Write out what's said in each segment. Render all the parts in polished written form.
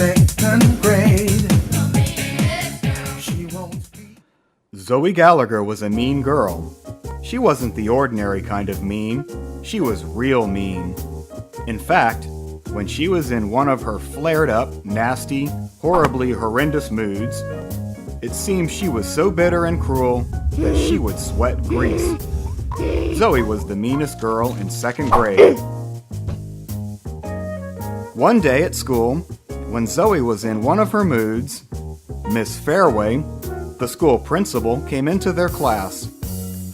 second grade. She won't be. Zoe Gallagher was a mean girl. She wasn't the ordinary kind of mean. She was real mean. In fact, when she was in one of her flared-up, nasty, horribly horrendous moods, it seemed she was so bitter and cruel that she would sweat grease. Zoe was the meanest girl in second grade. One day at school, when Zoe was in one of her moods, Miss Fairway, the school principal, came into their class,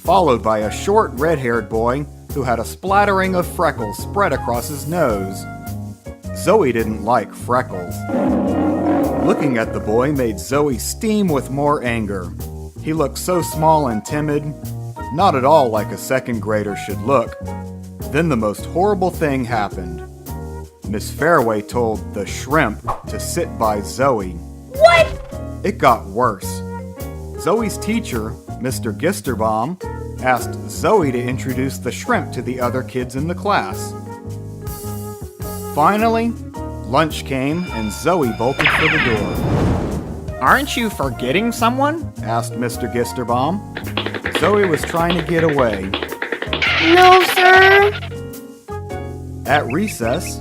followed by a short red-haired boy who had a splattering of freckles spread across his nose. Zoe didn't like freckles. Looking at the boy made Zoe steam with more anger. He looked so small and timid, not at all like a second grader should look. Then the most horrible thing happened. Miss Fairway told the shrimp to sit by Zoe. What? It got worse. Zoe's teacher, Mr. Gisterbaum, asked Zoe to introduce the shrimp to the other kids in the class. Finally, lunch came and Zoe bolted for the door. Aren't you forgetting someone? Asked Mr. Gisterbaum. Zoe was trying to get away. No, sir. At recess,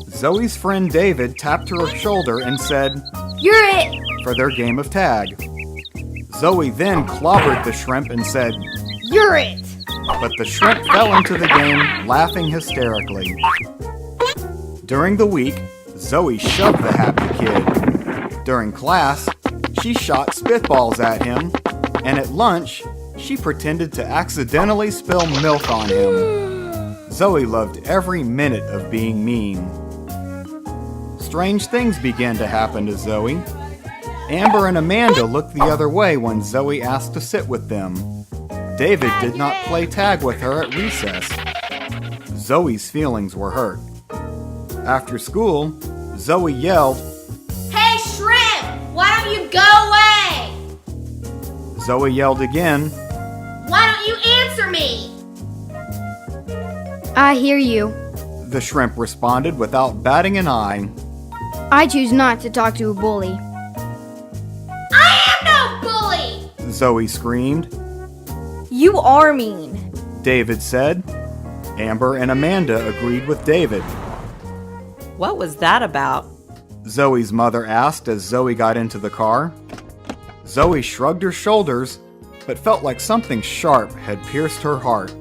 Zoe's friend David tapped her shoulder and said, You're it. for their game of tag. Zoe then clobbered the shrimp and said, You're it. but the shrimp fell into the game, laughing hysterically. During the week, Zoe shoved the happy kid. During class, she shot spitballs at him, and at lunch, she pretended to accidentally spill milk on him. Zoe loved every minute of being mean. Strange things began to happen to Zoe. Amber and Amanda looked the other way when Zoe asked to sit with them. David did not play tag with her at recess. Zoe's feelings were hurt. After school, Zoe yelled, Hey, Shrimp! Why don't you go away? Zoe yelled again, Why don't you answer me? I hear you. the shrimp responded without batting an eye. I choose not to talk to a bully. I am no bully! Zoe screamed. You are mean. David said. Amber and Amanda agreed with David. What was that about? Zoe's mother asked as Zoe got into the car. Zoe shrugged her shoulders, but felt like something sharp had pierced her heart.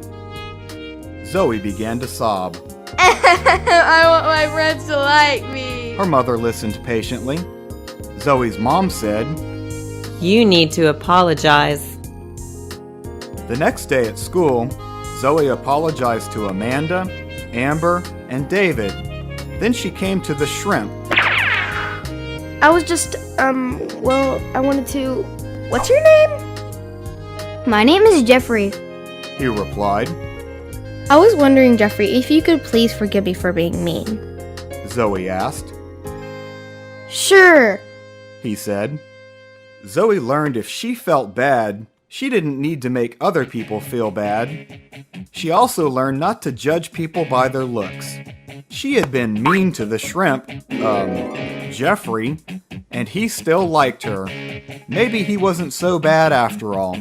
Zoe began to sob. I want my friends to like me. Her mother listened patiently. Zoe's mom said, You need to apologize. The next day at school, Zoe apologized to Amanda, Amber, and David. Then she came to the shrimp. I was just, I wanted to... What's your name? My name is Jeffrey. He replied. I was wondering, Jeffrey, if you could please forgive me for being mean. Zoe asked. Sure. He said. Zoe learned if she felt bad, she didn't need to make other people feel bad. She also learned not to judge people by their looks. She had been mean to the shrimp, Jeffrey, and he still liked her. Maybe he wasn't so bad after all.